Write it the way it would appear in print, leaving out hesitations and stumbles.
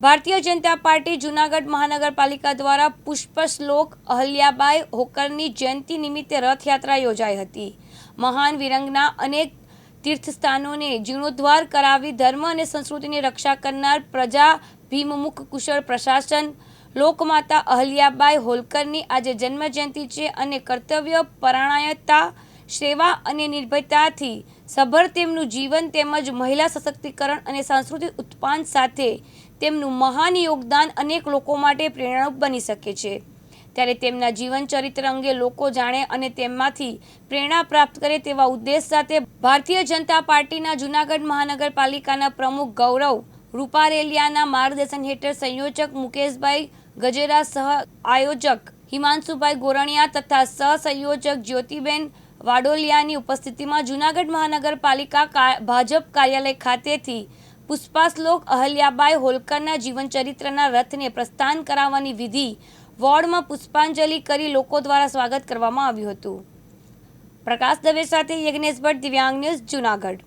Bharatiya Janata party Junagadh મહાનગરપાલિકા દ્વારા પુષ્પશ્લોક અહલ્યાબાઈ હોલકરની જયંતિ નિમિત્તે રથયાત્રા યોજાઈ હતી। મહાન વિરંગના અનેક તીર્થસ્થાનોને જીર્ણોદ્ધાર કરાવી ધર્મ અને સંસ્કૃતિની રક્ષા કરનાર પ્રજાભિમુખ કુશળ પ્રશાસન લોકમાતા અહલ્યાબાઈ હોલકરની આજે જન્મજયંતિ છે અને કર્તવ્ય પરાયણતા સેવા અને નિર્ભયતાથી સભર તેમનું જીવન તેમજ મહિલા સશક્તિકરણ અને સાંસ્કૃતિક ઉત્થાન સાથે તેમનું મહાન યોગદાન અનેક લોકો માટે પ્રેરણારૂપ બની શકે છે। ત્યારે તેમના જીવન ચરિત્ર અંગે લોકો જાણે અને તેમાંથી પ્રેરણા પ્રાપ્ત કરે તેવા ઉદ્દેશ સાથે ભારતીય જનતા પાર્ટીના જૂનાગઢ મહાનગરપાલિકાના પ્રમુખ ગૌરવ રૂપારેલિયાના માર્ગદર્શન હેઠળ સંયોજક મુકેશભાઈ ગજેરા, સહ આયોજક હિમાંશુભાઈ ગોરણિયા તથા સહ સંયોજક જ્યોતિબેન વાડોલિયાની ઉપસ્થિતિમાં જૂનાગઢ મહાનગરપાલિકા ભાજપ કાર્યાલય ખાતેથી પુષ્પશ્લોક અહલ્યાબાઈ હોલકરના જીવનચરિત્રના રથને પ્રસ્થાન કરાવવાની વિધિ વોર્ડમાં પુષ્પાંજલિ કરી લોકો દ્વારા સ્વાગત કરવામાં આવ્યું હતું। પ્રકાશ દવે સાથે યજ્ઞેશ ભટ્ટ, દિવ્યાંગ ન્યૂઝ, જૂનાગઢ।